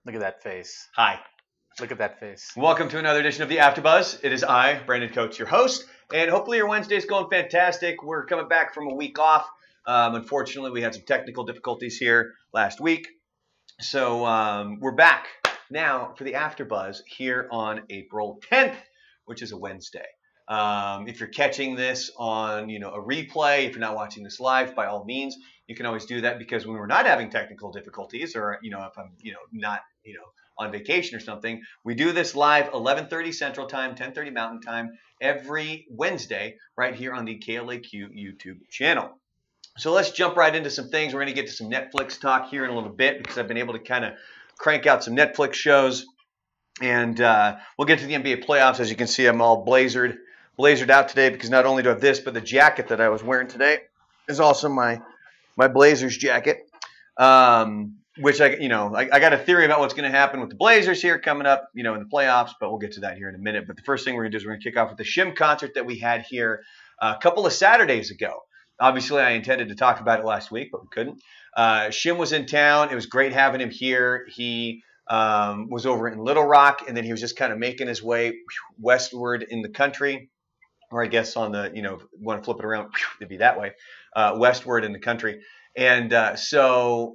Look at that face. Hi. Look at that face. Welcome to another edition of the AfterBuzz. It is I, Brandon Coates, your host, and hopefully your Wednesday's going fantastic. We're coming back from a week off. Unfortunately, we had some technical difficulties here last week, so we're back now for the AfterBuzz here on April 10th, which is a Wednesday. If you're catching this on, a replay, if you're not watching this live, by all means, you can always do that because when we're not having technical difficulties, or if I'm, not, on vacation or something, we do this live 11:30 Central Time, 10:30 Mountain Time every Wednesday right here on the KLAQ YouTube channel. So let's jump right into some things. We're going to get to some Netflix talk here in a little bit because I've been able to kind of crank out some Netflix shows. And we'll get to the NBA playoffs. As you can see, I'm all blazered out today because not only do I have this, but the jacket that I was wearing today is also my Blazers jacket. Which I got a theory about what's going to happen with the Blazers here coming up, in the playoffs, but we'll get to that here in a minute. But the first thing we're going to do is we're going to kick off with the Shim Concert that we had here a couple of Saturdays ago. Obviously, I intended to talk about it last week, but we couldn't. Shim was in town. It was great having him here. He was over in Little Rock, and then he was just kind of making his way westward in the country, or I guess on the, want to flip it around, it'd be that way, westward in the country. And so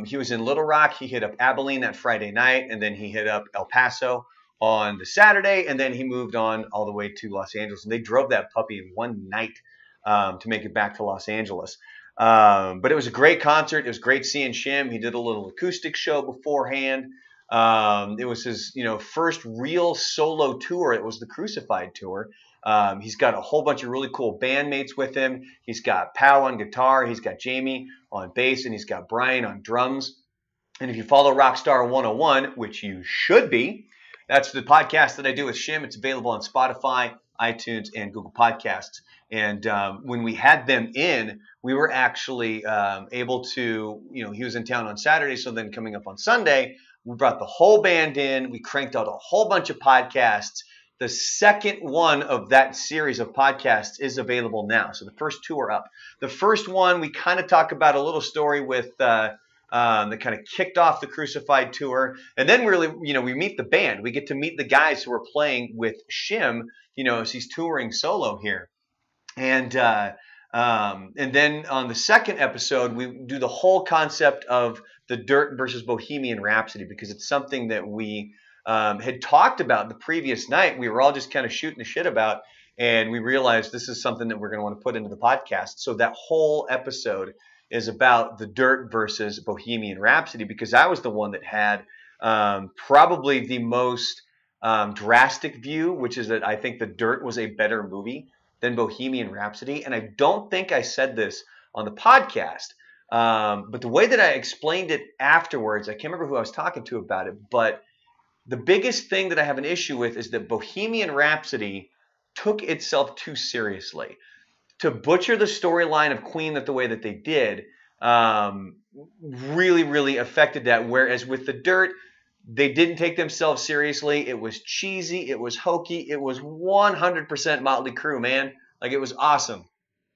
he was in Little Rock. He hit up Abilene that Friday night, and then he hit up El Paso on the Saturday, and then he moved on all the way to Los Angeles. And they drove that puppy in one night to make it back to Los Angeles. But it was a great concert. It was great seeing Shim. He did a little acoustic show beforehand. It was his, first real solo tour. It was the Crucified tour. He's got a whole bunch of really cool bandmates with him. He's got Pow on guitar. He's got Jamie on bass, and he's got Brian on drums. And if you follow Rockstar 101, which you should be, that's the podcast that I do with Shim. It's available on Spotify, iTunes, and Google Podcasts. And when we had them in, we were actually able to, he was in town on Saturday, so then coming up on Sunday, we brought the whole band in. We cranked out a whole bunch of podcasts. The second one of that series of podcasts is available now. So the first two are up. The first one, we kind of talk about a little story with that kind of kicked off the Crucified tour. And then really, we meet the band. We get to meet the guys who are playing with Shim, as he's touring solo here. And then on the second episode, we do the whole concept of the Dirt versus Bohemian Rhapsody because it's something that we had talked about the previous night. We were all just kind of shooting the shit about, and we realized this is something that we're going to want to put into the podcast. So that whole episode is about the Dirt versus Bohemian Rhapsody because I was the one that had probably the most drastic view, which is that I think the Dirt was a better movie than Bohemian Rhapsody. And I don't think I said this on the podcast, but the way that I explained it afterwards, I can't remember who I was talking to about it, but the biggest thing that I have an issue with is that Bohemian Rhapsody took itself too seriously. To butcher the storyline of Queen the way that they did really, really affected that. Whereas with the Dirt, they didn't take themselves seriously. It was cheesy. It was hokey. It was 100% Motley Crue, man. Like, it was awesome.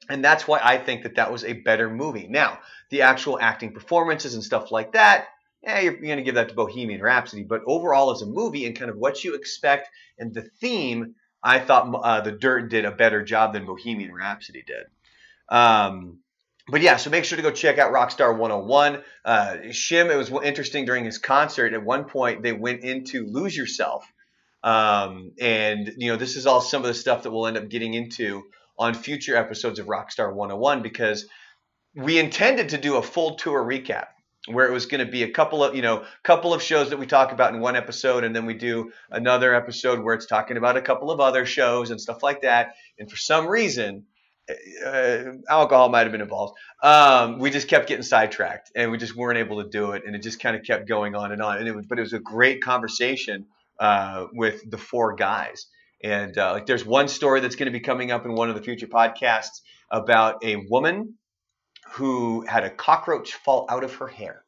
And that's why I think that that was a better movie. Now, the actual acting performances and stuff like that, you're going to give that to Bohemian Rhapsody. But overall, as a movie and kind of what you expect and the theme, I thought The Dirt did a better job than Bohemian Rhapsody did. But yeah, so make sure to go check out Rockstar 101. Shim, it was interesting during his concert. At one point, they went into Lose Yourself. And, this is all some of the stuff that we'll end up getting into on future episodes of Rockstar 101 because we intended to do a full tour recap where it was going to be a couple of shows that we talk about in one episode, and then we do another episode where it's talking about a couple of other shows and stuff like that. And for some reason, alcohol might have been involved. We just kept getting sidetracked, and we just weren't able to do it, and it just kind of kept going on and on. But it was a great conversation with the four guys. And there's one story that's going to be coming up in one of the future podcasts about a woman who had a cockroach fall out of her hair.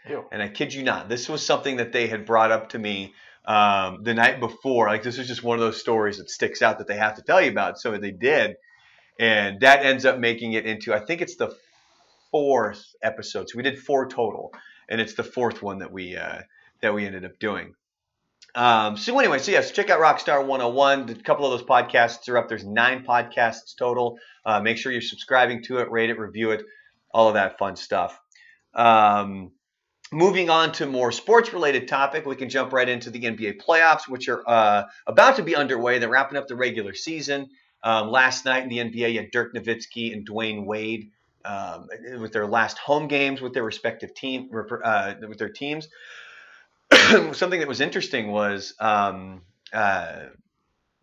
Ew. And I kid you not, this was something that they had brought up to me the night before. Like, this was just one of those stories that sticks out that they have to tell you about. So they did. And that ends up making it into, I think it's the fourth episode. So we did 4 total. And it's the fourth one that we that we ended up doing. So anyway, so yes, check out Rockstar 101. A couple of those podcasts are up. There's 9 podcasts total. Make sure you're subscribing to it, rate it, review it, all of that fun stuff. Moving on to more sports-related topic, we can jump right into the NBA playoffs, which are about to be underway. They're wrapping up the regular season. Last night in the NBA, you had Dirk Nowitzki and Dwayne Wade with their last home games with their respective with their teams. Something that was interesting was Dirk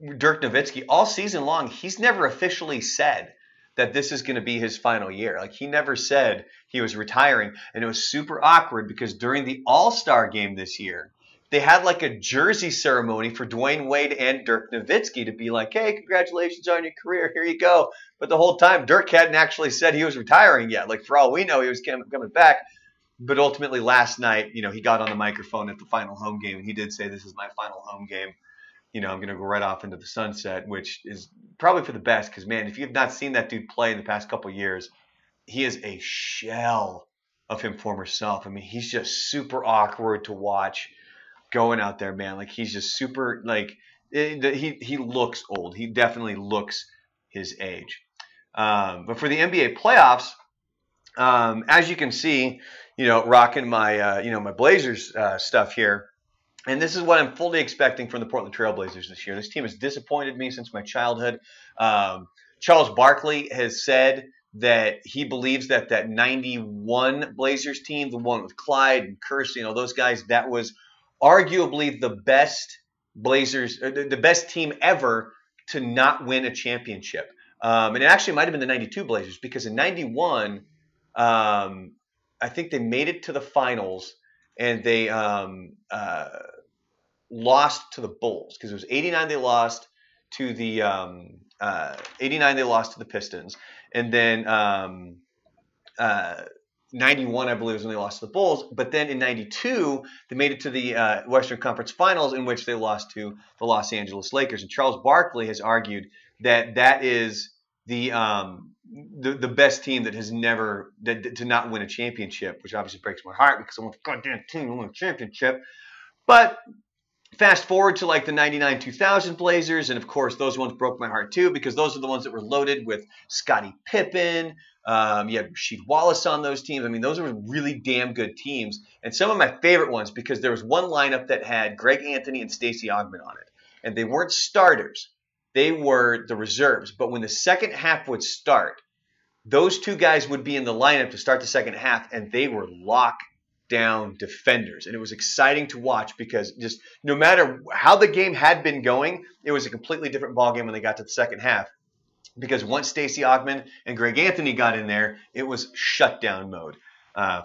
Nowitzki, all season long, he's never officially said that this is going to be his final year. Like, he never said he was retiring. And it was super awkward because during the All-Star game this year, they had like a jersey ceremony for Dwayne Wade and Dirk Nowitzki to be like, hey, congratulations on your career. Here you go. But the whole time, Dirk hadn't actually said he was retiring yet. Like, for all we know, he was coming back. But ultimately last night, he got on the microphone at the final home game, and he did say, this is my final home game. I'm going to go right off into the sunset, which is probably for the best because, man, if you've not seen that dude play in the past couple of years, he is a shell of his former self. I mean, he's just super awkward to watch going out there, man. Like, he's just super, like, he looks old. He definitely looks his age. But for the NBA playoffs, as you can see, rocking my, my Blazers stuff here. And this is what I'm fully expecting from the Portland Trail Blazers this year. This team has disappointed me since my childhood. Charles Barkley has said that he believes that 91 Blazers team, the one with Clyde and Kersey and all those guys, that was arguably the best Blazers, the best team ever to not win a championship. And it actually might have been the 92 Blazers because in 91, I think they made it to the finals and they lost to the Bulls because it was 89 they lost to the 89 they lost to the Pistons, and then 91 I believe was when they lost to the Bulls. But then in 92 they made it to the Western Conference Finals, in which they lost to the Los Angeles Lakers. And Charles Barkley has argued that is the best team that has never to not win a championship, which obviously breaks my heart because I want the goddamn team to win a championship. But fast forward to like the 99-2000 Blazers, and of course those ones broke my heart too because those are the ones that were loaded with Scottie Pippen. You had Rasheed Wallace on those teams. I mean, those were really damn good teams. And some of my favorite ones because there was one lineup that had Greg Anthony and Stacey Augmon on it. And they weren't starters. They were the reserves. But when the second half would start, those two guys would be in the lineup to start the second half, and they were lockdown defenders. And it was exciting to watch because just no matter how the game had been going, it was a completely different ballgame when they got to the second half. Because once Stacey Augmon and Greg Anthony got in there, it was shutdown mode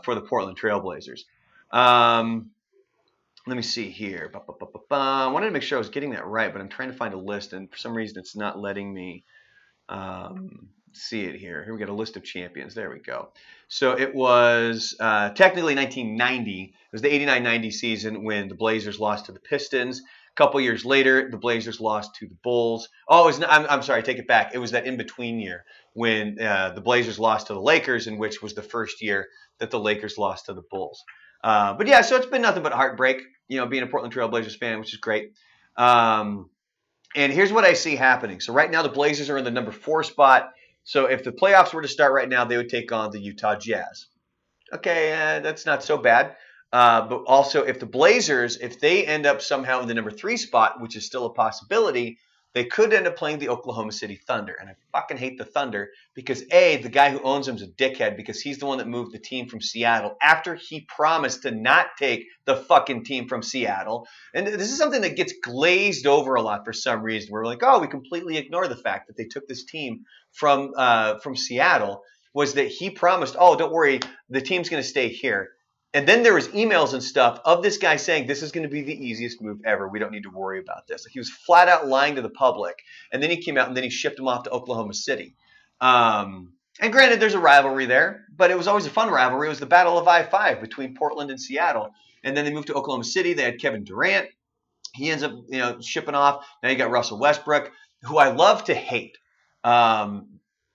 for the Portland Trail Blazers. Let me see here. I wanted to make sure I was getting that right, but I'm trying to find a list, and for some reason it's not letting me see it here. Here we got a list of champions. There we go. So it was technically 1990. It was the 89-90 season when the Blazers lost to the Pistons. A couple years later, the Blazers lost to the Bulls. Oh, it was, I'm sorry, I take it back. It was that in-between year when the Blazers lost to the Lakers, in which was the first year that the Lakers lost to the Bulls. But yeah, so it's been nothing but heartbreak, being a Portland Trail Blazers fan, which is great. And here's what I see happening. So right now the Blazers are in the number 4 spot. So if the playoffs were to start right now, they would take on the Utah Jazz. Okay, that's not so bad. But also if the Blazers, if they end up somehow in the number 3 spot, which is still a possibility, they could end up playing the Oklahoma City Thunder. And I fucking hate the Thunder because, A, the guy who owns them is a dickhead because he's the one that moved the team from Seattle after he promised to not take the fucking team from Seattle. And this is something that gets glazed over a lot for some reason. We're like, oh, we completely ignore the fact that they took this team from Seattle, was that he promised, oh, don't worry, the team's going to stay here. And then there was emails and stuff of this guy saying this is going to be the easiest move ever. We don't need to worry about this. Like, he was flat out lying to the public. And then he came out and then he shipped him off to Oklahoma City. And granted, there's a rivalry there, but it was always a fun rivalry. It was the Battle of I-5 between Portland and Seattle. And then they moved to Oklahoma City. They had Kevin Durant. He ends up, shipping off. Now you got Russell Westbrook, who I love to hate,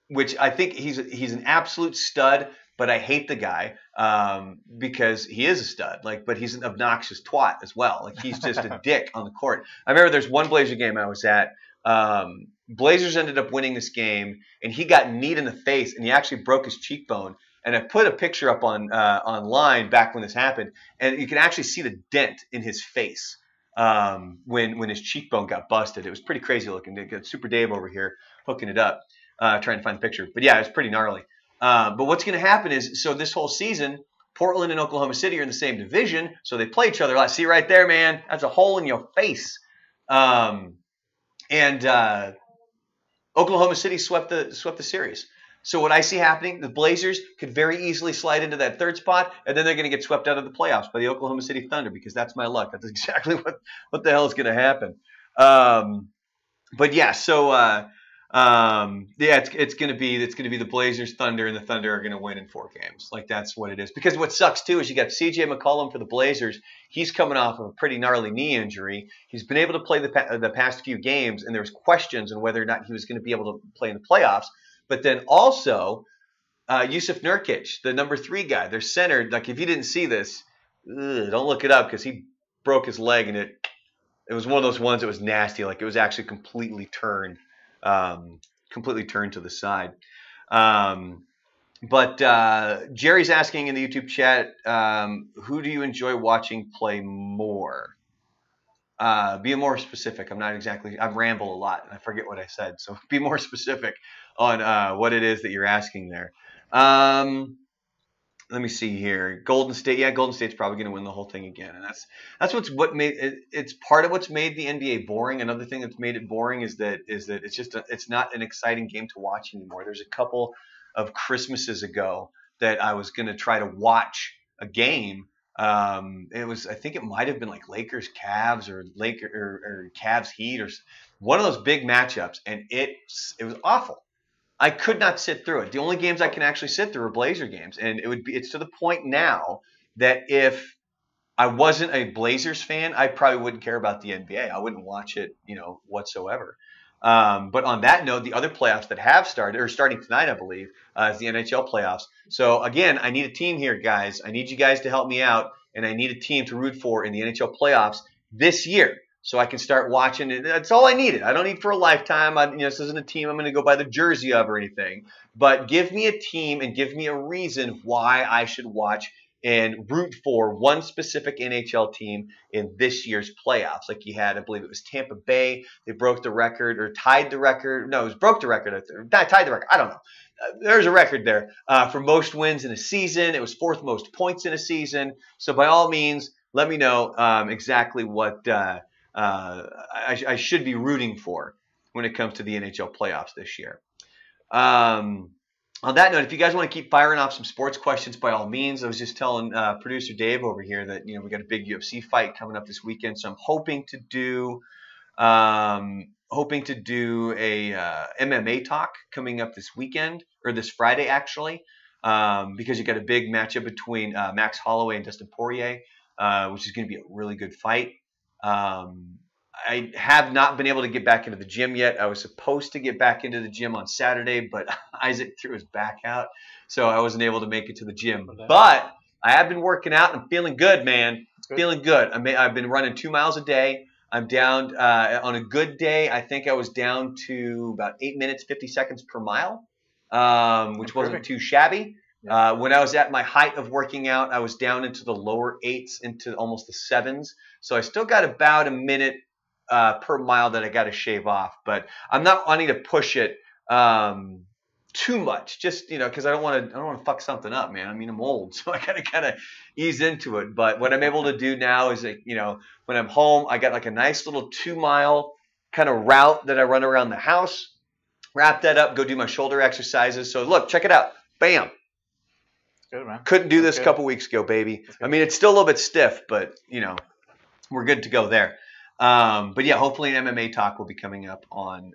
which I think he's an absolute stud. but I hate the guy because he is a stud. Like, but he's an obnoxious twat as well. Like, he's just a dick on the court. I remember there's one Blazer game I was at. Blazers ended up winning this game, and he got kneed in the face, and he actually broke his cheekbone. And I put a picture up on online back when this happened, and you can actually see the dent in his face when his cheekbone got busted. It was pretty crazy looking. They got Super Dave over here hooking it up, trying to find the picture. But yeah, it's pretty gnarly. But what's going to happen is, so this whole season, Portland and Oklahoma City are in the same division, so they play each other a lot. See right there, man? That's a hole in your face. Oklahoma City swept the series. So what I see happening, the Blazers could very easily slide into that third spot, and then they're going to get swept out of the playoffs by the Oklahoma City Thunder, because that's my luck. That's exactly what the hell is going to happen. But yeah, so it's going to be the Blazers, Thunder, and the Thunder are going to win in 4 games. Like, that's what it is. Because what sucks too is you got C.J. McCollum for the Blazers. He's coming off of a pretty gnarly knee injury. He's been able to play the past few games, and there's questions on whether or not he was going to be able to play in the playoffs. But then also, Yusuf Nurkic, the number 3 guy, they're centered. Like, if you didn't see this, don't look it up, because he broke his leg, and it was one of those ones that was nasty. Like, it was actually completely turned to the side. But Jerry's asking in the YouTube chat, who do you enjoy watching play more? Be more specific. I ramble a lot and I forget what I said. So be more specific on what it is that you're asking there. Let me see here. Golden State. Yeah, Golden State's probably going to win the whole thing again. And that's what made it. It's part of what's made the NBA boring. Another thing that's made it boring is that it's not an exciting game to watch anymore. There's a couple of Christmases ago that I was going to try to watch a game. I think it might have been like Lakers Cavs or Cavs Heat or one of those big matchups, and it was awful. I could not sit through it. The only games I can actually sit through are Blazer games, and it's to the point now that if I wasn't a Blazers fan, I probably wouldn't care about the NBA. I wouldn't watch it, whatsoever. But on that note, the other playoffs that have started, or starting tonight, I believe, is the NHL playoffs. So again, I need a team here, guys. I need you guys to help me out, and I need a team to root for in the NHL playoffs this year, so I can start watching it. That's all I needed. I don't need for a lifetime. This isn't a team I'm going to go buy the jersey of or anything. But give me a team and give me a reason why I should watch and root for one specific NHL team in this year's playoffs. Like you had, I believe it was Tampa Bay. They broke the record or tied the record. No, it was broke the record. Tied the record. I don't know. There's a record there for most wins in a season. It was 4th most points in a season. So by all means, let me know exactly what I should be rooting for when it comes to the NHL playoffs this year. On that note, if you guys want to keep firing off some sports questions, by all means. I was just telling producer Dave over here that we got a big UFC fight coming up this weekend, so I'm hoping to do a MMA talk coming up this weekend, or this Friday actually, because you got a big matchup between Max Holloway and Dustin Poirier, which is going to be a really good fight. I have not been able to get back into the gym yet. I was supposed to get back into the gym on Saturday, but Isaac threw his back out, so I wasn't able to make it to the gym. But I have been working out, and I'm feeling good, man. Feeling good. I've been running 2 miles a day. I'm down on a good day. I think I was down to about 8 minutes, 50 seconds per mile, which wasn't too shabby. Yeah. When I was at my height of working out, I was down into the lower 8s, into almost the 7s. So I still got about a minute per mile that I got to shave off, but I'm not wanting to push it too much, just because I don't want to fuck something up, man. I mean, I'm old, so I gotta kind of ease into it. But what I'm able to do now is that when I'm home, I got like a nice little 2-mile kind of route that I run around the house. Wrap that up, go do my shoulder exercises. So look, check it out, bam. Good, man. Couldn't do this a couple weeks ago, baby. I mean, it's still a little bit stiff, but we're good to go there. But yeah, hopefully an MMA talk will be coming up on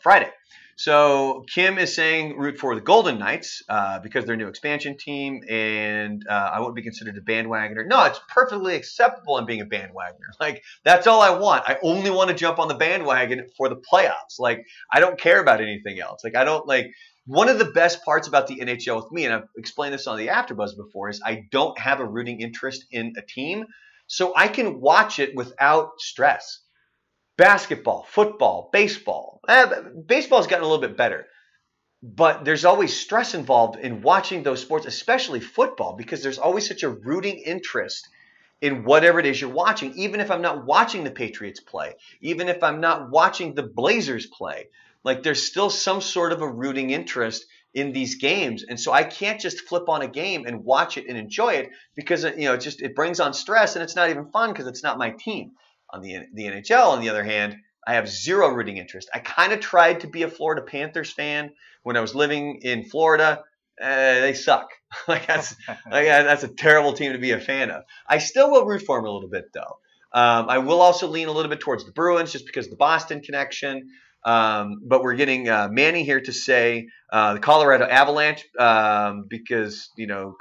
Friday. So Kim is saying root for the Golden Knights because they're a new expansion team, and I won't be considered a bandwagoner. No, it's perfectly acceptable in being a bandwagoner. Like, that's all I want. I only want to jump on the bandwagon for the playoffs. Like, I don't care about anything else. Like, I don't like One of the best parts about the NHL with me, and I've explained this on the AfterBuzz before, is I don't have a rooting interest in a team, so I can watch it without stress. Basketball, football, baseball. Baseball's gotten a little bit better, but there's always stress involved in watching those sports, especially football, because there's always such a rooting interest in whatever it is you're watching, even if I'm not watching the Patriots play, even if I'm not watching the Blazers play. Like, there's still some sort of a rooting interest in these games. And so I can't just flip on a game and watch it and enjoy it because, it brings on stress and it's not even fun because it's not my team. On the NHL, on the other hand, I have zero rooting interest. I kind of tried to be a Florida Panthers fan when I was living in Florida. They suck. That's a terrible team to be a fan of. I still will root for them a little bit, though. I will also lean a little bit towards the Bruins just because of the Boston connection. But we're getting Manny here to say the Colorado Avalanche because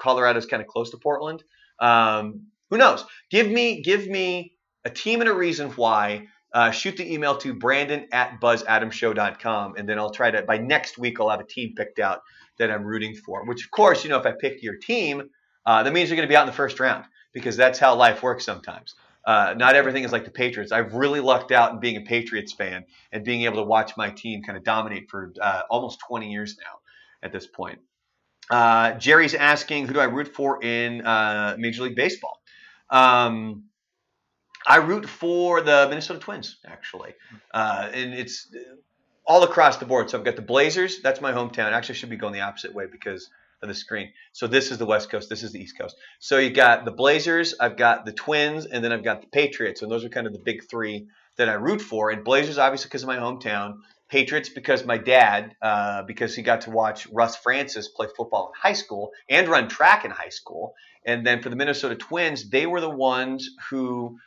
Colorado's kind of close to Portland. Who knows? Give me a team and a reason why. Shoot the email to brandon@buzzadamshow.com, and then I'll try to, by next week, I'll have a team picked out that I'm rooting for, which, of course, if I pick your team, that means you're going to be out in the first round because that's how life works sometimes. Not everything is like the Patriots. I've really lucked out in being a Patriots fan and being able to watch my team kind of dominate for almost 20 years now at this point. Jerry's asking, who do I root for in Major League Baseball? I root for the Minnesota Twins, actually. And it's all across the board. So I've got the Blazers. That's my hometown. Actually, I should be going the opposite way because of the screen. So this is the West Coast. This is the East Coast. So you got the Blazers. I've got the Twins. And then I've got the Patriots. And those are kind of the big three that I root for. And Blazers, obviously, because of my hometown. Patriots, because my dad, because he got to watch Russ Francis play football in high school and run track in high school. And then for the Minnesota Twins, they were the ones who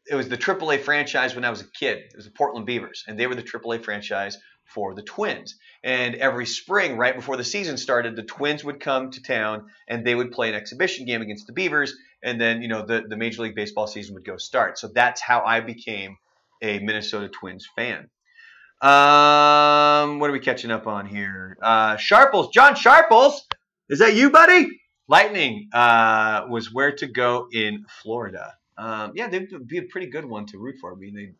it was the AAA franchise when I was a kid. It was the Portland Beavers, and they were the AAA franchise for the Twins. And every spring, right before the season started, the Twins would come to town, and they would play an exhibition game against the Beavers, and then the Major League Baseball season would go start. So that's how I became a Minnesota Twins fan. What are we catching up on here? Sharples, John Sharples, is that you, buddy? Lightning was where to go in Florida. Yeah, they'd be a pretty good one to root for. I mean,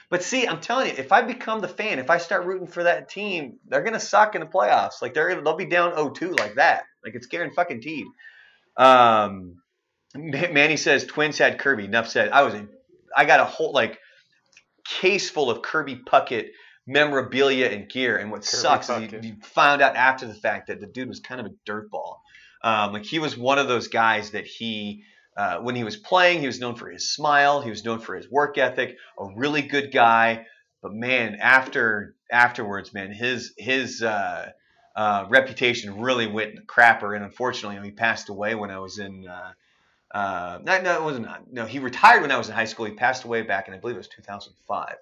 But see, I'm telling you, if I become the fan, if I start rooting for that team, they're gonna suck in the playoffs. Like they'll be down 0-2 like that. Like it's guaranteed. Manny says Twins had Kirby. Enough said. I got a whole case full of Kirby Puckett memorabilia and gear. And what Kirby sucks is you found out after the fact that the dude was kind of a dirtball. He was one of those guys that when he was playing, he was known for his smile. He was known for his work ethic, a really good guy. But man, afterwards, man, his reputation really went in the crapper. And unfortunately, he passed away when I was in he retired when I was in high school. He passed away back in, I believe it was 2005.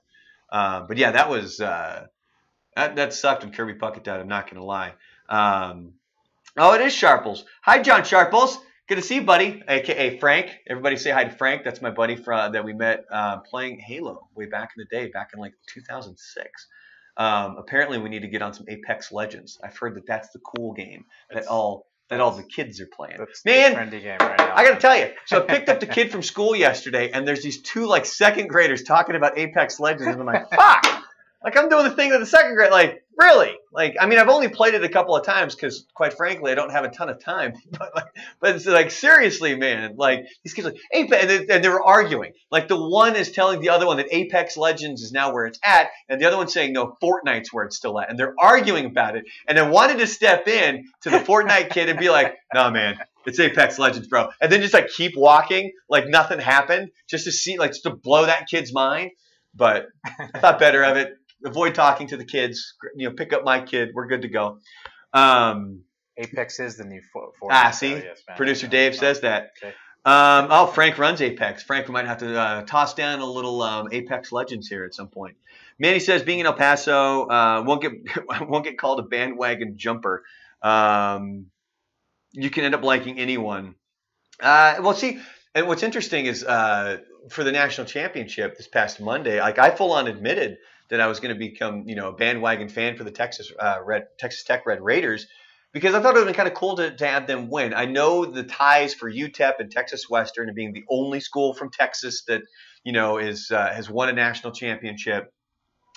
But yeah, that was that sucked when Kirby Puckett died. I'm not going to lie. Oh, it is Sharples. Hi, John Sharples. Good to see you, buddy. AKA Frank. Everybody say hi to Frank. That's my buddy that we met playing Halo way back in the day, back in 2006. Apparently, we need to get on some Apex Legends. I've heard that that's the cool game that all the kids are playing. That's man, the trendy game right now. I got to tell you. So I picked up the kid from school yesterday, and there's these two second graders talking about Apex Legends, and I'm like, fuck. I'm doing the thing with the second grade. Really? I've only played it a couple of times because, quite frankly, I don't have a ton of time. But it's seriously, man. These kids Apex, and they were arguing. The one is telling the other one that Apex Legends is now where it's at, and the other one's saying no, Fortnite's where it's still at, and they're arguing about it. And I wanted to step in to the Fortnite kid and be like, no, man. It's Apex Legends, bro. And then just keep walking nothing happened, just to see, just to blow that kid's mind. But I thought better of it. Avoid talking to the kids. Pick up my kid. We're good to go. Apex is the new Fortnite. See? Yes, Producer Dave says that. Okay. Frank runs Apex. Frank, we might have to toss down a little Apex Legends here at some point. Manny says, being in El Paso, won't get called a bandwagon jumper. You can end up liking anyone. Well, see, and what's interesting is for the national championship this past Monday, I full on admitted that I was going to become, a bandwagon fan for the Texas Tech Red Raiders, because I thought it would have been kind of cool to have them win. I know the ties for UTEP and Texas Western and being the only school from Texas that, has won a national championship.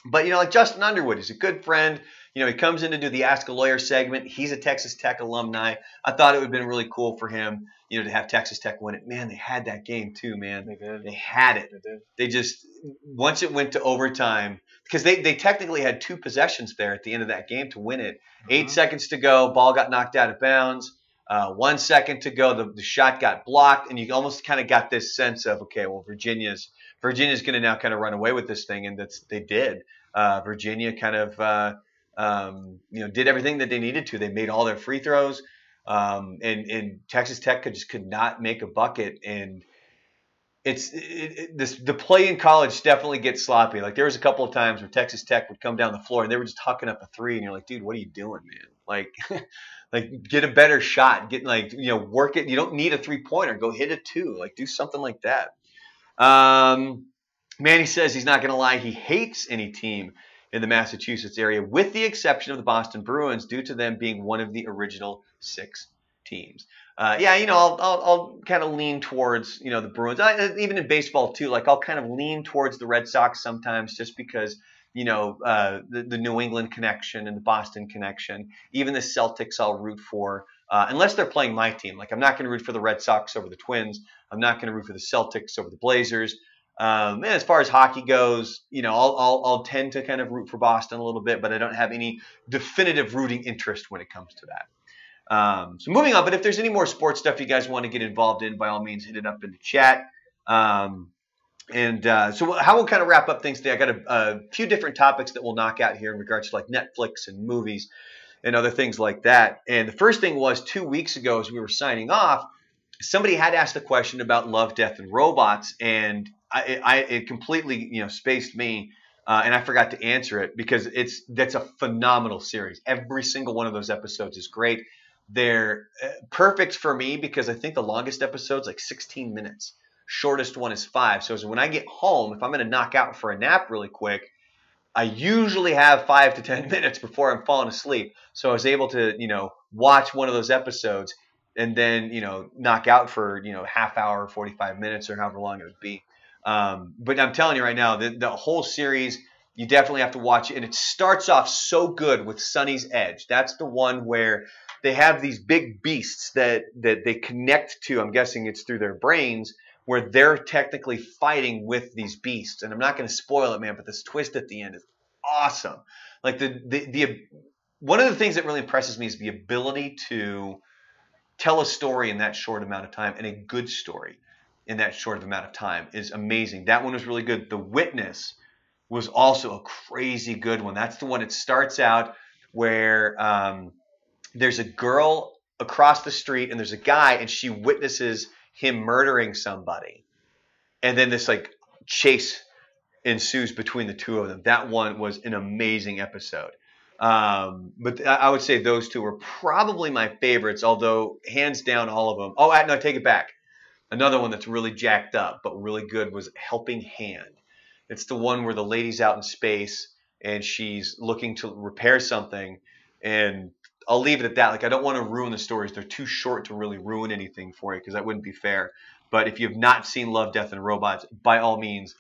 But, like Justin Underwood, he's a good friend. He comes in to do the Ask a Lawyer segment. He's a Texas Tech alumni. I thought it would have been really cool for him, to have Texas Tech win it. Man, they had that game too, man. They did. They had it. They did. They just, once it went to overtime, because they technically had 2 possessions there at the end of that game to win it. 8 seconds to go, ball got knocked out of bounds. 1 second to go, the shot got blocked, and you almost kind of got this sense of, okay, well, Virginia's going to now kind of run away with this thing, and they did. Virginia kind of did everything that they needed to. They made all their free throws, and Texas Tech could not make a bucket. And the play in college definitely gets sloppy. Like, there was a couple of times where Texas Tech would come down the floor and they were just hucking up a 3, and you're like, dude, what are you doing, man? Like, like, get a better shot. Get work it. You don't need a 3-pointer. Go hit a 2. Like, do something like that. Manny says he's not going to lie. He hates any team in the Massachusetts area, with the exception of the Boston Bruins, due to them being one of the original 6 teams. I'll kind of lean towards, the Bruins. Even in baseball too, like, I'll kind of lean towards the Red Sox sometimes, just because, the New England connection and the Boston connection. Even the Celtics I'll root for, unless they're playing my team. Like, I'm not going to root for the Red Sox over the Twins. I'm not going to root for the Celtics over the Blazers. And as far as hockey goes, I'll tend to kind of root for Boston a little bit, but I don't have any definitive rooting interest when it comes to that. So moving on, but if there's any more sports stuff you guys want to get involved in, by all means, hit it up in the chat. So how we'll kind of wrap up things today, I got a few different topics that we'll knock out here in regards to like Netflix and movies and other things like that. And the first thing was 2 weeks ago, as we were signing off, somebody had asked a question about Love, Death, and Robots, and it completely spaced me, and I forgot to answer it, because that's a phenomenal series. Every single one of those episodes is great. They're perfect for me because I think the longest episode's like 16 minutes. Shortest one is 5. So when I get home, if I'm going to knock out for a nap really quick, I usually have 5 to 10 minutes before I'm falling asleep. So I was able to watch one of those episodes and then knock out for half hour, 45 minutes, or however long it would be. But I'm telling you right now, the whole series, you definitely have to watch it. And it starts off so good with Sonny's Edge. That's the one where they have these big beasts that they connect to. I'm guessing it's through their brains, where they're technically fighting with these beasts. And I'm not going to spoil it, man, but this twist at the end is awesome. Like, the one of the things that really impresses me is the ability to tell a story in that short amount of time, and a good story in that short amount of time is amazing. That one was really good. The Witness was also a crazy good one. That's the one that starts out where there's a girl across the street and there's a guy, and she witnesses him murdering somebody. And then this like chase ensues between the two of them. That one was an amazing episode. But I would say those two were probably my favorites, although hands down all of them. Oh, no, I take it back. Another one that's really jacked up but really good was Helping Hand. It's the one where the lady's out in space and she's looking to repair something. And I'll leave it at that. Like, I don't want to ruin the stories. They're too short to really ruin anything for you, because that wouldn't be fair. But if you've not seen Love, Death, and Robots, by all means,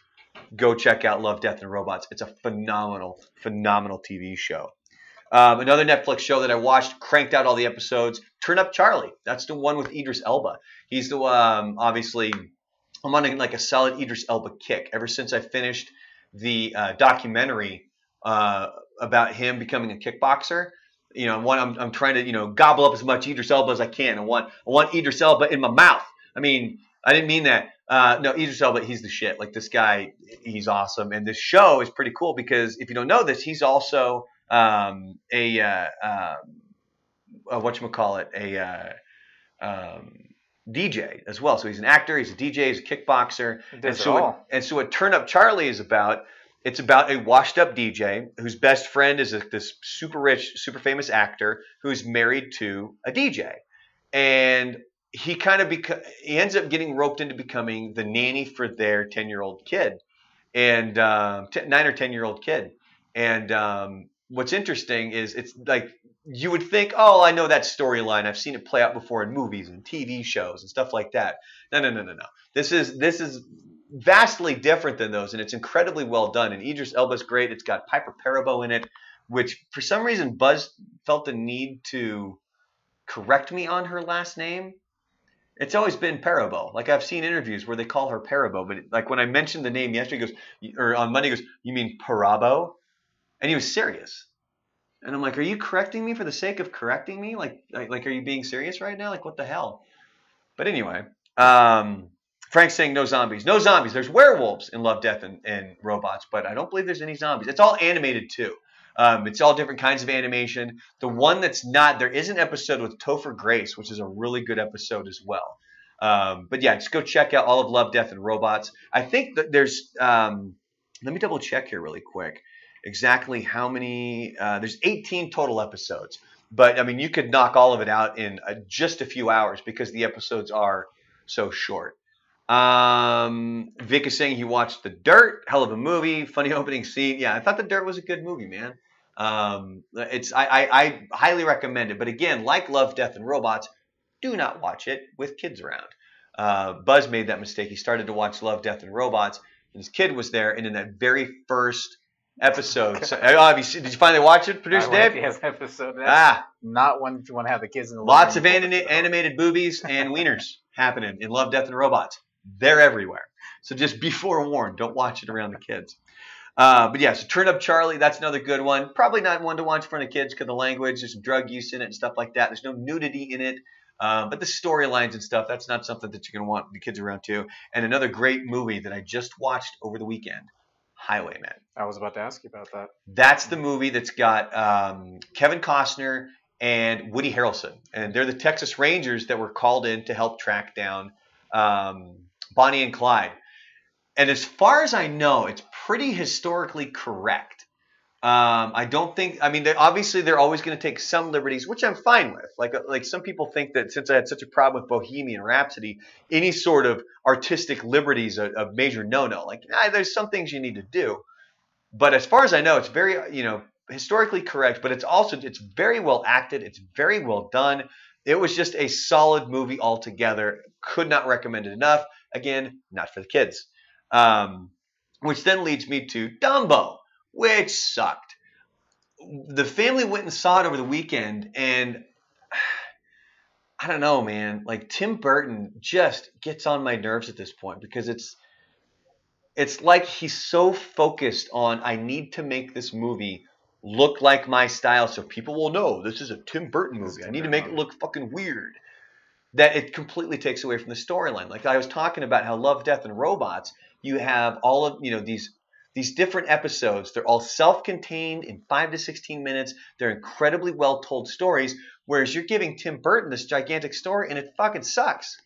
go check out Love, Death, and Robots. It's a phenomenal, phenomenal TV show. Another Netflix show that I watched, cranked out all the episodes, Turn Up Charlie. That's the one with Idris Elba. He's the obviously, I'm on like a solid Idris Elba kick ever since I finished the documentary about him becoming a kickboxer. I'm trying to gobble up as much Idris Elba as I can. I want Idris Elba in my mouth. I mean, I didn't mean that. No, Idris Elba, he's the shit. Like, this guy, he's awesome. And this show is pretty cool because if you don't know this, he's also DJ as well. So he's an actor, he's a DJ, he's a kickboxer. And so what Turn Up Charlie is about, it's about a washed up DJ whose best friend is this super rich, super famous actor who's married to a DJ. And he ends up getting roped into becoming the nanny for their 10-year-old kid. and 9 or 10-year-old kid. And what's interesting is it's like you would think, oh, I know that storyline. I've seen it play out before in movies and TV shows and stuff like that. No. This is vastly different than those, and it's incredibly well done. And Idris Elba's great. It's got Piper Perabo in it, which for some reason Buzz felt the need to correct me on her last name. It's always been Perabo. Like I've seen interviews where they call her Perabo, but like when I mentioned the name yesterday, he goes, or on Monday, he goes, "You mean Perabo?" And he was serious. And I'm like, "Are you correcting me for the sake of correcting me? Like, are you being serious right now? Like, what the hell?" But anyway, Frank's saying no zombies. No zombies. There's werewolves in Love, Death, and Robots, but I don't believe there's any zombies. It's all animated too. It's all different kinds of animation. The one that's not, there is an episode with Topher Grace, which is a really good episode as well. But yeah, just go check out all of Love, Death, and Robots. I think that there's, let me double check here really quick, exactly how many, there's 18 total episodes. But I mean, you could knock all of it out in just a few hours because the episodes are so short. Vic is saying he watched The Dirt, hell of a movie, funny opening scene. Yeah, I thought The Dirt was a good movie, man. I highly recommend it. But again, like Love, Death, and Robots, do not watch it with kids around. Buzz made that mistake. He started to watch Love, Death, and Robots, and his kid was there. And in that very first episode, so, did you finally watch it, Producer Dave? Yes, episode. Not when you want to have the kids in the lots of animated boobies and wieners happening in Love, Death, and Robots. They're everywhere. So just be forewarned. Don't watch it around the kids. But yeah, so Turn Up Charlie, that's another good one. Probably not one to watch in front of kids because of the language. There's some drug use in it and stuff like that. There's no nudity in it. But the storylines and stuff, that's not something that you're going to want the kids around too. And another great movie that I just watched over the weekend, Highwayman. I was about to ask you about that. That's the movie that's got Kevin Costner and Woody Harrelson. And they're the Texas Rangers that were called in to help track down Bonnie and Clyde. And as far as I know, it's pretty historically correct. I don't think, I mean, they're always going to take some liberties, which I'm fine with. Like some people think that since I had such a problem with Bohemian Rhapsody, any sort of artistic liberty is a major no-no. Like, there's some things you need to do. But as far as I know, it's very, historically correct, but it's very well acted. It's very well done. It was just a solid movie altogether. Could not recommend it enough. Again, not for the kids. Which then leads me to Dumbo, which sucked. The family went and saw it over the weekend, and I don't know, man. Like, Tim Burton just gets on my nerves at this point because it's like he's so focused on, I need to make this movie look like my style so people will know this is a Tim Burton movie. I need to make it look fucking weird. That it completely takes away from the storyline. Like I was talking about how Love, Death, and Robots, you have all of, these different episodes. They're all self-contained in 5 to 16 minutes. They're incredibly well told stories, whereas you're giving Tim Burton this gigantic story and it fucking sucks.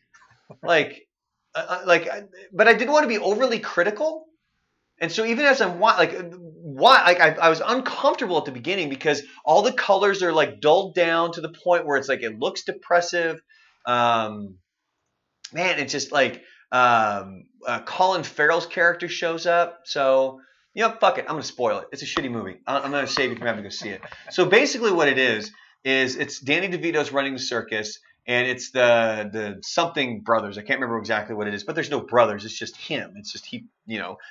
But I didn't want to be overly critical. And so even as I'm I was uncomfortable at the beginning because all the colors are like dulled down to the point where it's like it looks depressive. Man, it's just like Colin Farrell's character shows up. So, fuck it. I'm going to spoil it. It's a shitty movie. I'm going to save you from having to go see it. So basically what it is it's Danny DeVito's running the circus. And it's the something brothers. I can't remember exactly what it is, but there's no brothers. It's just him. It's just he,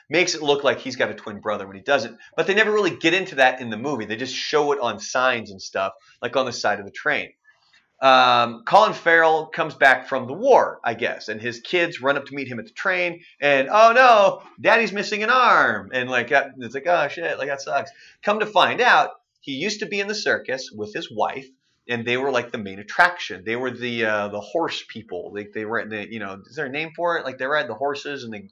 makes it look like he's got a twin brother when he doesn't. But they never really get into that in the movie. They just show it on signs and stuff, like on the side of the train. Colin Farrell comes back from the war, I guess, and his kids run up to meet him at the train. And oh no, Daddy's missing an arm. And it's like, oh shit, like that sucks. Come to find out, he used to be in the circus with his wife. And they were like the main attraction. They were the horse people. They were is there a name for it? Like they ride the horses and they,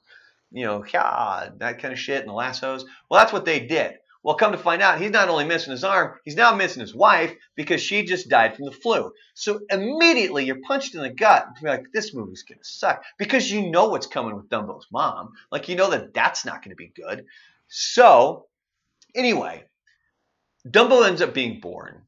that kind of shit and the lassos. Well, that's what they did. Well, come to find out, he's not only missing his arm, he's now missing his wife because she just died from the flu. So immediately you're punched in the gut and you're like, this movie's gonna suck because you know what's coming with Dumbo's mom. Like that's not gonna be good. So anyway, Dumbo ends up being born.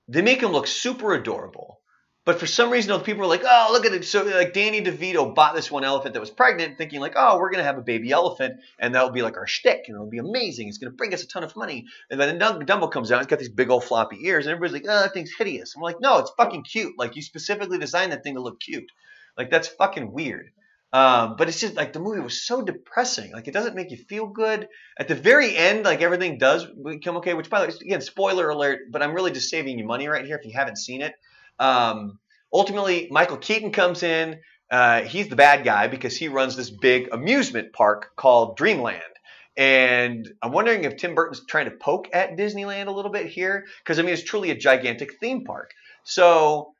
They make him look super adorable. But for some reason, people were like, oh, look at it. So like Danny DeVito bought this one elephant that was pregnant, thinking like, oh, we're going to have a baby elephant, and that'll be like our shtick, and it'll be amazing. It's going to bring us a ton of money. And then Dumbo comes out. It's got these big old floppy ears, and everybody's like, oh, that thing's hideous. I'm like, no, it's fucking cute. Like, you specifically designed that thing to look cute. Like, that's fucking weird. But it's just like the movie was so depressing. Like, it doesn't make you feel good. At the very end, like, everything does become okay, which, by the way, again, spoiler alert, but I'm really just saving you money right here if you haven't seen it. Ultimately, Michael Keaton comes in. He's the bad guy because he runs this big amusement park called Dreamland. And I'm wondering if Tim Burton's trying to poke at Disneyland a little bit here, because I mean, it's truly a gigantic theme park. So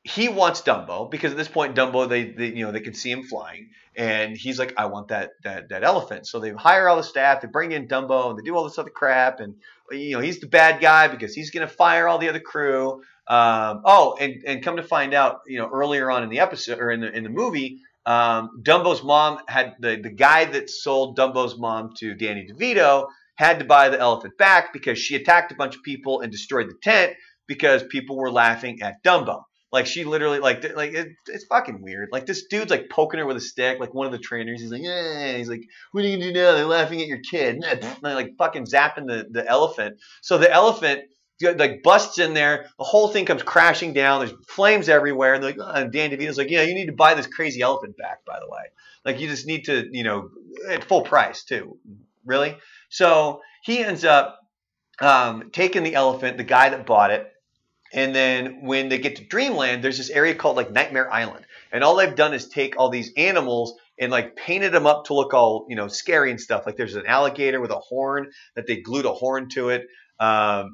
he wants Dumbo because at this point, Dumbo, they can see him flying, and he's like, I want that elephant. So they hire all the staff, they bring in Dumbo, and they do all this other crap, and he's the bad guy because he's gonna fire all the other crew. And come to find out, earlier on in the episode or in the movie, Dumbo's mom had the guy that sold Dumbo's mom to Danny DeVito had to buy the elephant back because she attacked a bunch of people and destroyed the tent because people were laughing at Dumbo. Like, she literally, it's fucking weird. Like, this dude's, like, poking her with a stick. Like, one of the trainers, he's like, yeah. He's like, what are you going to do now? They're laughing at your kid. And they're, like, fucking zapping the elephant. So the elephant, like, busts in there. The whole thing comes crashing down. There's flames everywhere. And, like, and Dan DeVito's like, yeah, you need to buy this crazy elephant back, by the way. Like, you just need to, at full price, too. Really? So he ends up taking the elephant, the guy that bought it. And then when they get to Dreamland, there's this area called like Nightmare Island. And all they've done is take all these animals and like painted them up to look all, scary and stuff. Like there's an alligator with a horn that they glued a horn to it.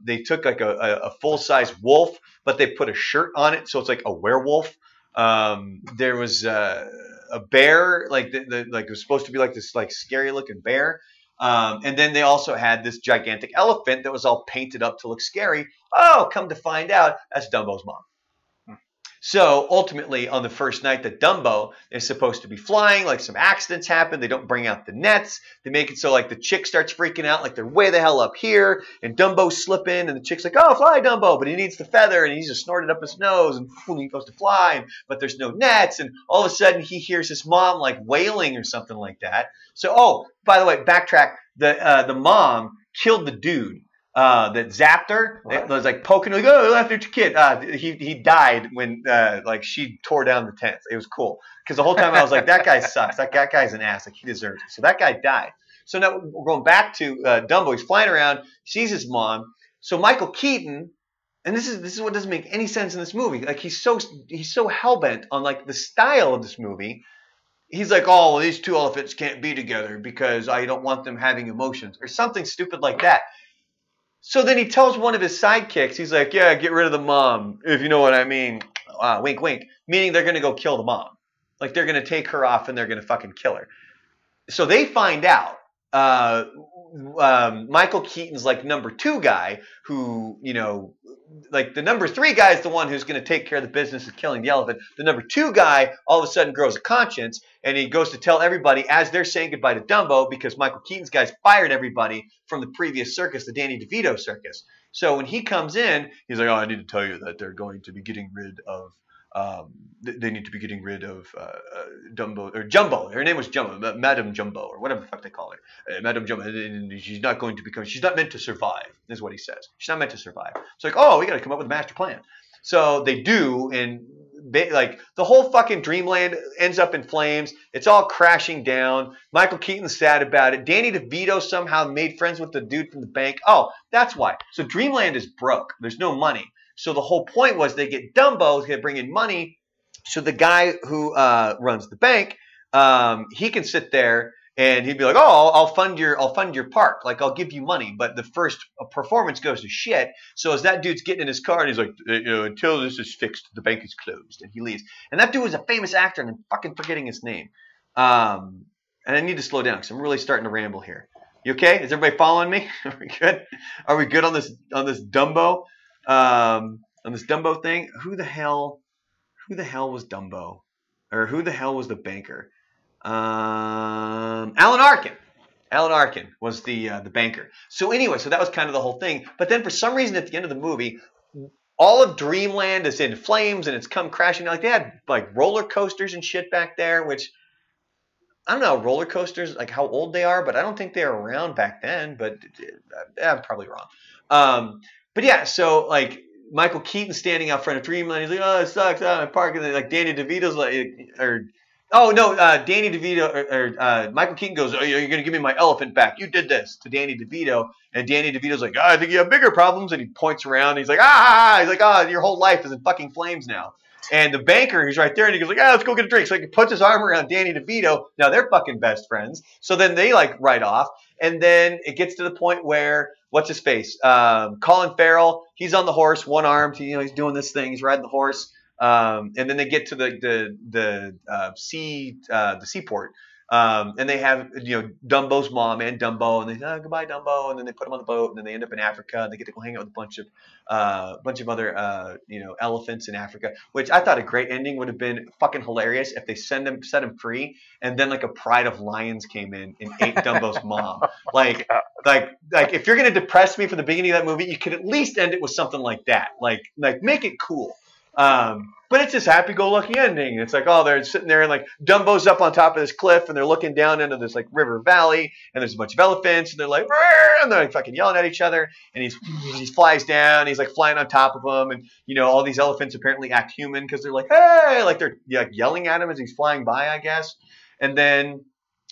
They took like a full-size wolf, but they put a shirt on it. So it's like a werewolf. There was a bear, like it was supposed to be like this like scary looking bear. And then they also had this gigantic elephant that was all painted up to look scary. Oh, come to find out, that's Dumbo's mom. So ultimately, on the first night that Dumbo is supposed to be flying, like some accidents happen. They don't bring out the nets. They make it so like the chick starts freaking out, like they're way the hell up here, and Dumbo's slipping, and the chick's like, "Oh, fly, Dumbo!" But he needs the feather, and he's just snorted up his nose, and he's supposed to fly, but there's no nets, and all of a sudden he hears his mom like wailing or something like that. So, oh, by the way, backtrack. The mom killed the dude that zapped her. It was like poking her, like, oh, after your kid. He died when like she tore down the tent. It was cool because the whole time I was like, that guy sucks. That guy's an ass. Like, he deserves it. So that guy died. So now we're going back to Dumbo. He's flying around, sees his mom. So Michael Keaton, and this is what doesn't make any sense in this movie. Like, he's so hell-bent on like the style of this movie. He's like, oh, well, these two elephants can't be together because I don't want them having emotions or something stupid like that. So then he tells one of his sidekicks, he's like, yeah, get rid of the mom, if you know what I mean. Wink, wink. Meaning they're going to go kill the mom. Like, they're going to take her off and they're going to fucking kill her. So they find out Michael Keaton's like number 2 guy who, like the number 3 guy is the one who's going to take care of the business of killing the elephant. The number 2 guy all of a sudden grows a conscience, and he goes to tell everybody as they're saying goodbye to Dumbo because Michael Keaton's guys fired everybody from the previous circus, the Danny DeVito circus. So when he comes in, he's like, oh, I need to tell you that they're going to be getting rid of they need to be getting rid of Dumbo or Jumbo. Her name was Jumbo, Madame Jumbo, or whatever the fuck they call her, Madame Jumbo. And she's not going to become. She's not meant to survive. Is what he says. She's not meant to survive. It's like, oh, we got to come up with a master plan. So they do, and like the whole fucking Dreamland ends up in flames. It's all crashing down. Michael Keaton's sad about it. Danny DeVito somehow made friends with the dude from the bank. Oh, that's why. So Dreamland is broke. There's no money. So the whole point was they get Dumbo, who's going to bring in money. So the guy who runs the bank, he can sit there and he'd be like, "Oh, I'll fund your park. Like, I'll give you money, but the first performance goes to shit." So as that dude's getting in his car, and he's like, "Until this is fixed, the bank is closed," and he leaves. And that dude was a famous actor, and I'm fucking forgetting his name. And I need to slow down because I'm really starting to ramble here. You okay? Is everybody following me? Are we good? Are we good on this Dumbo? On this Dumbo thing? Who the hell was Dumbo? Or who the hell was the banker? Alan Arkin. Alan Arkin was the banker. So anyway, so that was kind of the whole thing. But then for some reason at the end of the movie, all of Dreamland is in flames and it's come crashing. Like they had like roller coasters and shit back there, which I don't know roller coasters like how old they are, but I don't think they were around back then. But I'm probably wrong. But yeah, so like Michael Keaton standing out front of Dreamland, he's like, "Oh, it sucks. I'm parking." Like Danny DeVito's like, or oh no, Danny DeVito or Michael Keaton goes, "Oh, you're gonna give me my elephant back? You did this," to Danny DeVito, and Danny DeVito's like, "Oh, I think you have bigger problems," and he points around. And he's like, "Ah!" He's like, "Oh, your whole life is in fucking flames now." And the banker, he's right there, and he goes like, "Ah, let's go get a drink." So he puts his arm around Danny DeVito. Now they're fucking best friends. So then they like ride off, and then it gets to the point where what's his face, Colin Farrell, he's on the horse, one armed. He's doing this thing. He's riding the horse. And then they get to the seaport, and they have Dumbo's mom and Dumbo, and they say, "Oh, goodbye, Dumbo," and then they put him on the boat, and then they end up in Africa, and they get to go hang out with a bunch of other elephants in Africa, which I thought a great ending would have been fucking hilarious if they set him free, and then like a pride of lions came in and ate Dumbo's mom, like if you're gonna depress me from the beginning of that movie, you could at least end it with something like that, like make it cool. But it's this happy-go-lucky ending. It's like, oh, they're sitting there and like Dumbo's up on top of this cliff and they're looking down into this like river valley and there's a bunch of elephants and they're like, "Rrr!" And they're like fucking yelling at each other and he flies down. He's like flying on top of them and all these elephants apparently act human because they're like, "Hey!" Like they're like yelling at him as he's flying by, I guess. And then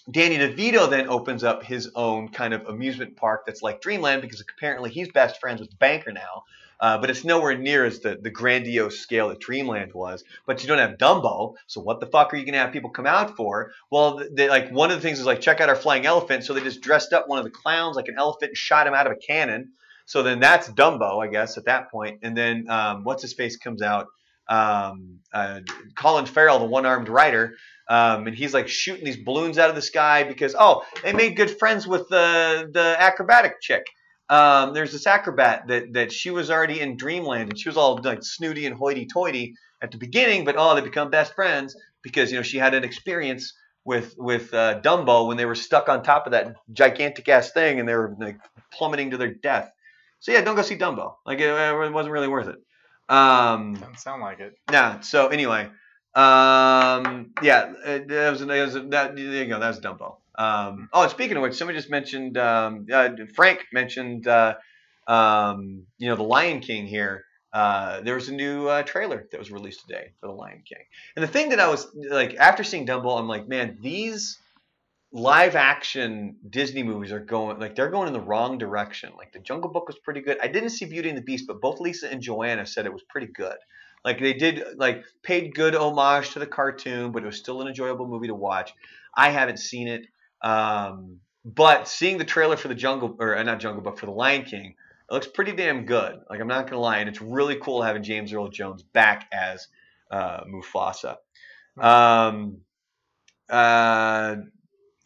Danny DeVito then opens up his own kind of amusement park that's like Dreamland because apparently he's best friends with the banker now. But it's nowhere near as the grandiose scale that Dreamland was. But you don't have Dumbo, so what the fuck are you going to have people come out for? Well, like one of the things is like, check out our flying elephant. So they just dressed up one of the clowns like an elephant and shot him out of a cannon. So then that's Dumbo, I guess, at that point. And then what's-his-face comes out, Colin Farrell, the one-armed rider, and he's like shooting these balloons out of the sky because, they made good friends with the acrobatic chick. There's this acrobat that she was already in Dreamland and she was all like snooty and hoity-toity at the beginning, but they become best friends because she had an experience with Dumbo when they were stuck on top of that gigantic ass thing and they were like plummeting to their death. So yeah, don't go see Dumbo. Like it wasn't really worth it. Doesn't sound like it. Yeah. So anyway, there you go. That was Dumbo. And speaking of which, somebody just mentioned, Frank mentioned, The Lion King here. There was a new trailer that was released today for The Lion King. And the thing that I was like, after seeing Dumbo, I'm like, man, these live action Disney movies are they're going in the wrong direction. Like The Jungle Book was pretty good. I didn't see Beauty and the Beast, but both Lisa and Joanna said it was pretty good. Like they did, paid good homage to the cartoon, but it was still an enjoyable movie to watch. I haven't seen it. But seeing the trailer for for The Lion King, it looks pretty damn good. Like I'm not gonna lie, and it's really cool having James Earl Jones back as Mufasa.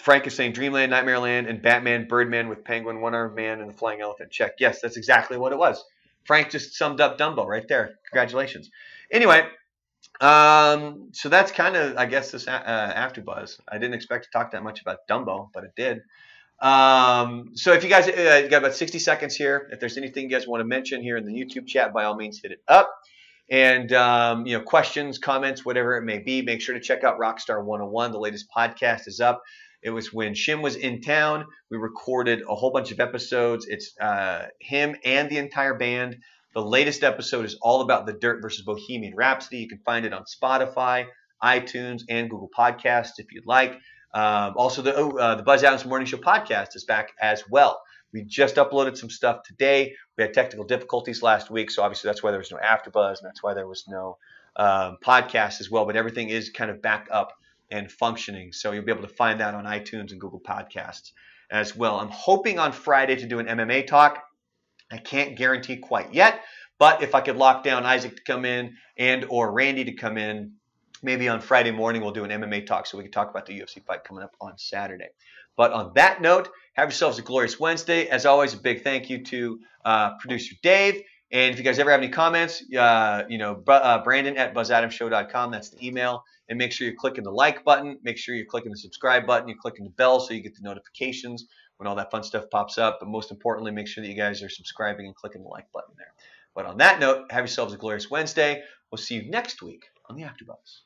Frank is saying Dreamland, Nightmare Land, and Batman, Birdman with Penguin, One-Armed Man, and the Flying Elephant. Check. Yes, that's exactly what it was. Frank just summed up Dumbo right there. Congratulations. Anyway, so that's kind of, I guess, this AfterBuzz. I didn't expect to talk that much about Dumbo, but it did. So if you guys you got about 60 seconds here, if there's anything you guys want to mention here in the YouTube chat, by all means, hit it up. And, questions, comments, whatever it may be, make sure to check out Rockstar 101. The latest podcast is up. It was when Shim was in town. We recorded a whole bunch of episodes. It's him and the entire band. The latest episode is all about the Dirt versus Bohemian Rhapsody. You can find it on Spotify, iTunes, and Google Podcasts if you'd like. Also, the Buzz Adams Morning Show podcast is back as well. We just uploaded some stuff today. We had technical difficulties last week, so obviously that's why there was no AfterBuzz, and that's why there was no podcast as well. But everything is kind of back up and functioning, so you'll be able to find that on iTunes and Google Podcasts as well. I'm hoping on Friday to do an MMA talk. I can't guarantee quite yet, but if I could lock down Isaac to come in and or Randy to come in, maybe on Friday morning we'll do an MMA talk so we can talk about the UFC fight coming up on Saturday. But on that note, have yourselves a glorious Wednesday. As always, a big thank you to producer Dave. And if you guys ever have any comments, Brandon at buzzadamshow.com. That's the email. And make sure you're clicking the like button. Make sure you're clicking the subscribe button. You're clicking the bell so you get the notifications when all that fun stuff pops up. But most importantly, make sure that you guys are subscribing and clicking the like button there. But on that note, have yourselves a glorious Wednesday. We'll see you next week on the AfterBuzz.